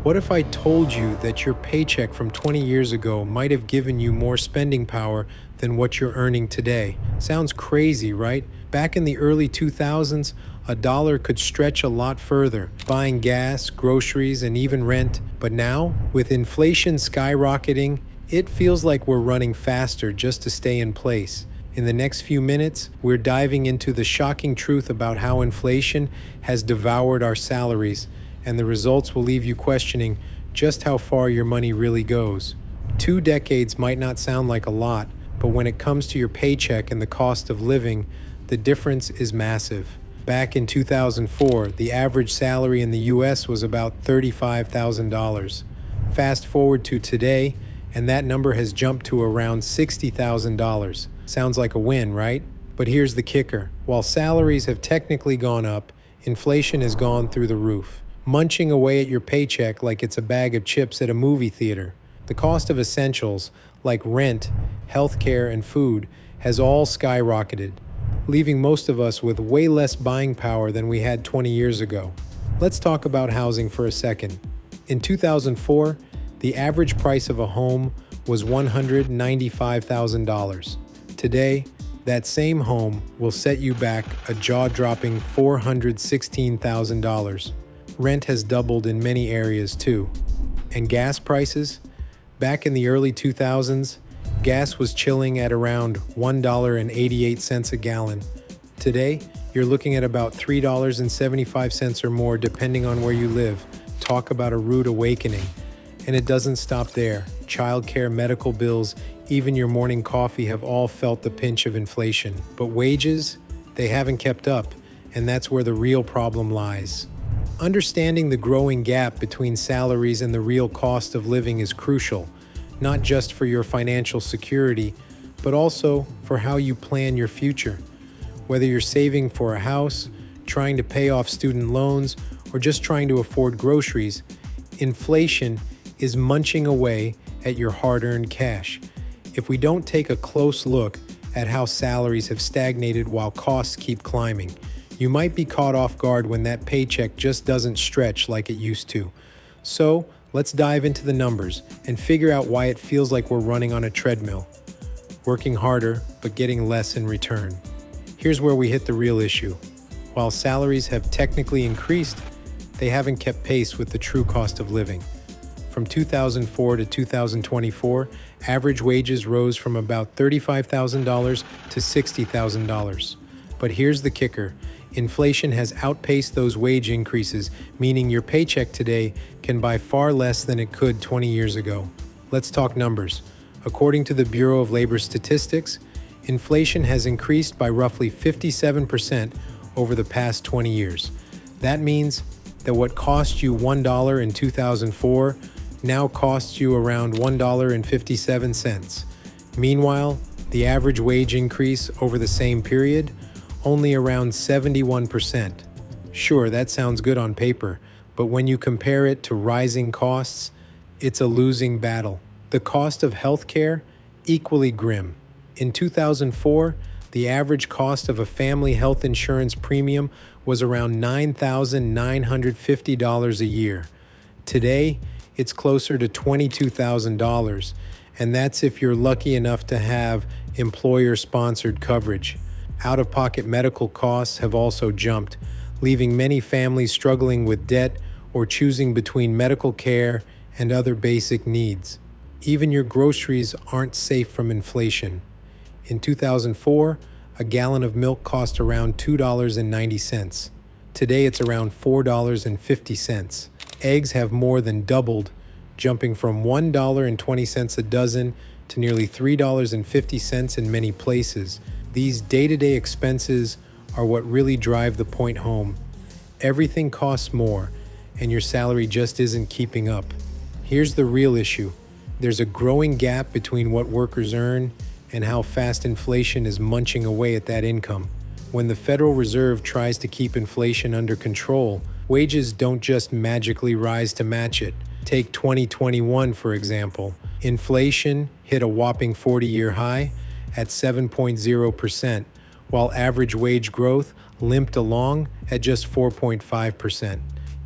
What if I told you that your paycheck from 20 years ago might have given you more spending power than what you're earning today? Sounds crazy, right? Back in the early 2000s, a dollar could stretch a lot further, buying gas, groceries, and even rent. But now, with inflation skyrocketing, it feels like we're running faster just to stay in place. In the next few minutes, we're diving into the shocking truth about how inflation has devoured our salaries, and the results will leave you questioning just how far your money really goes. 2 decades might not sound like a lot, but when it comes to your paycheck and the cost of living, the difference is massive. Back in 2004, the average salary in the US was about $35,000. Fast forward to today, and that number has jumped to around $60,000. Sounds like a win, right? But here's the kicker. While salaries have technically gone up, inflation has gone through the roof, munching away at your paycheck like it's a bag of chips at a movie theater. The cost of essentials, like rent, healthcare, and food, has all skyrocketed, leaving most of us with way less buying power than we had 20 years ago. Let's talk about housing for a second. In 2004, the average price of a home was $195,000. Today, that same home will set you back a jaw-dropping $416,000. Rent has doubled in many areas too. And gas prices? Back in the early 2000s, gas was chilling at around $1.88 a gallon. Today, you're looking at about $3.75 or more depending on where you live. Talk about a rude awakening. And it doesn't stop there. Childcare, medical bills, even your morning coffee have all felt the pinch of inflation. But wages, they haven't kept up, and that's where the real problem lies. Understanding the growing gap between salaries and the real cost of living is crucial, not just for your financial security, but also for how you plan your future. Whether you're saving for a house, trying to pay off student loans, or just trying to afford groceries, inflation is munching away at your hard-earned cash. If we don't take a close look at how salaries have stagnated while costs keep climbing, you might be caught off guard when that paycheck just doesn't stretch like it used to. So, let's dive into the numbers and figure out why it feels like we're running on a treadmill, working harder but getting less in return. Here's where we hit the real issue. While salaries have technically increased, they haven't kept pace with the true cost of living. From 2004 to 2024, average wages rose from about $35,000 to $60,000. But here's the kicker. Inflation has outpaced those wage increases, meaning your paycheck today can buy far less than it could 20 years ago. Let's talk numbers. According to the Bureau of Labor Statistics, inflation has increased by roughly 57% over the past 20 years. That means that what cost you $1 in 2004 now costs you around $1.57. Meanwhile, the average wage increase over the same period, only around 71%. Sure, that sounds good on paper, but when you compare it to rising costs, it's a losing battle. The cost of healthcare, equally grim. In 2004, the average cost of a family health insurance premium was around $9,950 a year. Today, it's closer to $22,000, and that's if you're lucky enough to have employer-sponsored coverage. Out-of-pocket medical costs have also jumped, leaving many families struggling with debt or choosing between medical care and other basic needs. Even your groceries aren't safe from inflation. In 2004, a gallon of milk cost around $2.90. Today it's around $4.50. Eggs have more than doubled, jumping from $1.20 a dozen to nearly $3.50 in many places. These day-to-day expenses are what really drive the point home. Everything costs more, and your salary just isn't keeping up. Here's the real issue. There's a growing gap between what workers earn and how fast inflation is munching away at that income. When the Federal Reserve tries to keep inflation under control, wages don't just magically rise to match it. Take 2021, for example. Inflation hit a whopping 40-year high at 7.0%, while average wage growth limped along at just 4.5%.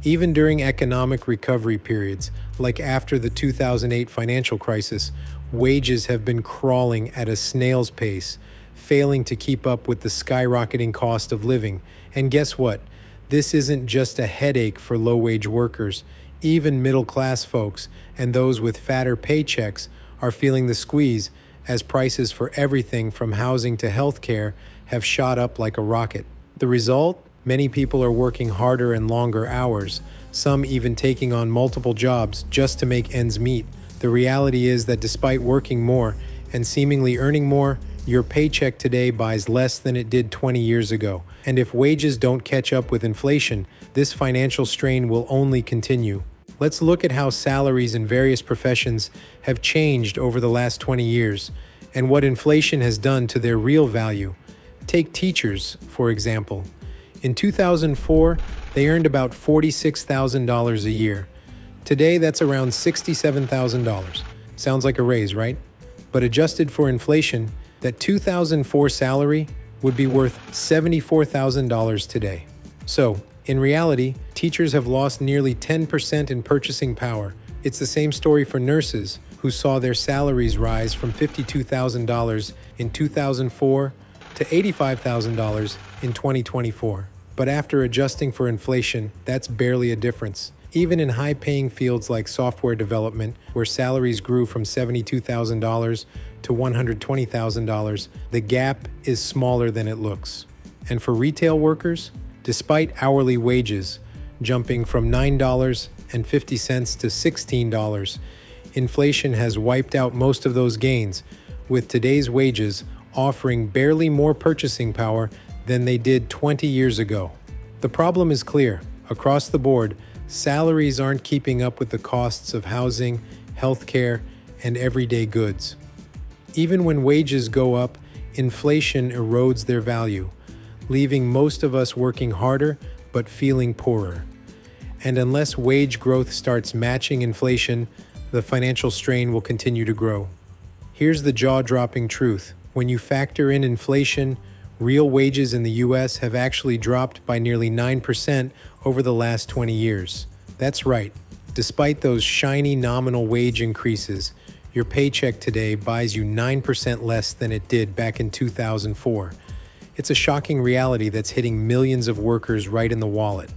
Even during economic recovery periods, like after the 2008 financial crisis, wages have been crawling at a snail's pace, failing to keep up with the skyrocketing cost of living. And guess what? This isn't just a headache for low-wage workers. Even middle-class folks and those with fatter paychecks are feeling the squeeze as prices for everything from housing to healthcare have shot up like a rocket. The result? Many people are working harder and longer hours, some even taking on multiple jobs just to make ends meet. The reality is that despite working more and seemingly earning more, your paycheck today buys less than it did 20 years ago. And if wages don't catch up with inflation, this financial strain will only continue. Let's look at how salaries in various professions have changed over the last 20 years and what inflation has done to their real value. Take teachers, for example. In 2004, they earned about $46,000 a year. Today, that's around $67,000. Sounds like a raise, right? But adjusted for inflation, that 2004 salary would be worth $74,000 today. So, in reality, teachers have lost nearly 10% in purchasing power. It's the same story for nurses, who saw their salaries rise from $52,000 in 2004 to $85,000 in 2024. But after adjusting for inflation, that's barely a difference. Even in high-paying fields like software development, where salaries grew from $72,000 to $120,000, the gap is smaller than it looks. And for retail workers, despite hourly wages jumping from $9.50 to $16, inflation has wiped out most of those gains, with today's wages offering barely more purchasing power than they did 20 years ago. The problem is clear. Across the board, salaries aren't keeping up with the costs of housing, healthcare, and everyday goods. Even when wages go up, inflation erodes their value, leaving most of us working harder but feeling poorer. And unless wage growth starts matching inflation, the financial strain will continue to grow. Here's the jaw-dropping truth. When you factor in inflation, real wages in the US have actually dropped by nearly 9% over the last 20 years. That's right. Despite those shiny nominal wage increases, your paycheck today buys you 9% less than it did back in 2004. It's a shocking reality that's hitting millions of workers right in the wallet.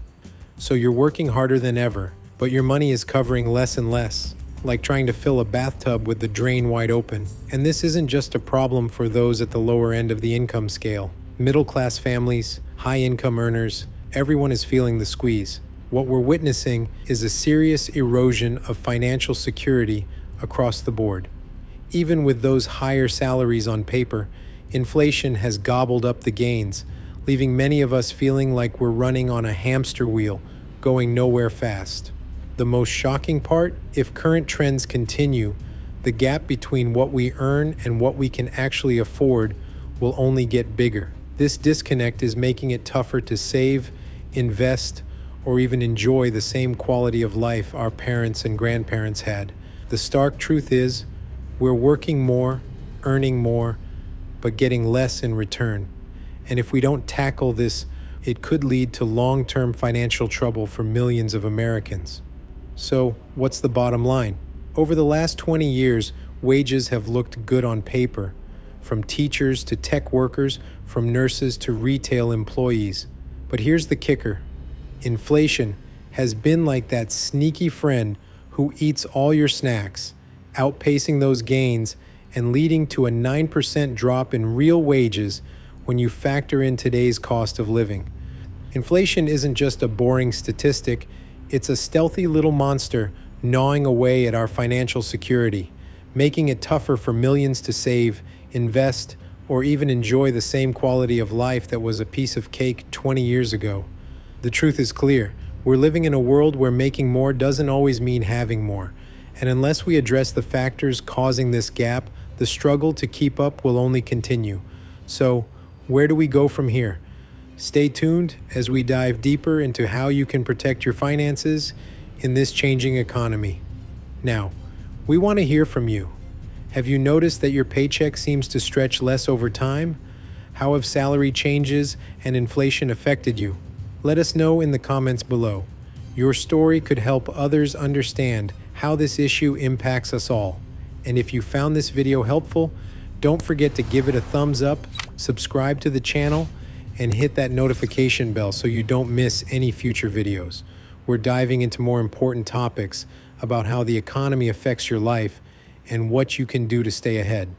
So you're working harder than ever, but your money is covering less and less, like trying to fill a bathtub with the drain wide open. And this isn't just a problem for those at the lower end of the income scale. Middle-class families, high-income earners, everyone is feeling the squeeze. What we're witnessing is a serious erosion of financial security across the board. Even with those higher salaries on paper, inflation has gobbled up the gains, leaving many of us feeling like we're running on a hamster wheel, going nowhere fast. The most shocking part, if current trends continue, the gap between what we earn and what we can actually afford will only get bigger. This disconnect is making it tougher to save, invest, or even enjoy the same quality of life our parents and grandparents had. The stark truth is, we're working more, earning more, but getting less in return. And if we don't tackle this, it could lead to long-term financial trouble for millions of Americans. So, what's the bottom line? Over the last 20 years, wages have looked good on paper, from teachers to tech workers, from nurses to retail employees. But here's the kicker. Inflation has been like that sneaky friend who eats all your snacks, outpacing those gains and leading to a 9% drop in real wages when you factor in today's cost of living. Inflation isn't just a boring statistic, it's a stealthy little monster gnawing away at our financial security, making it tougher for millions to save, invest, or even enjoy the same quality of life that was a piece of cake 20 years ago. The truth is clear. We're living in a world where making more doesn't always mean having more. And unless we address the factors causing this gap, the struggle to keep up will only continue. So, where do we go from here? Stay tuned as we dive deeper into how you can protect your finances in this changing economy. Now, we want to hear from you. Have you noticed that your paycheck seems to stretch less over time? How have salary changes and inflation affected you? Let us know in the comments below. Your story could help others understand how this issue impacts us all. And if you found this video helpful, don't forget to give it a thumbs up, subscribe to the channel, and hit that notification bell so you don't miss any future videos. We're diving into more important topics about how the economy affects your life and what you can do to stay ahead.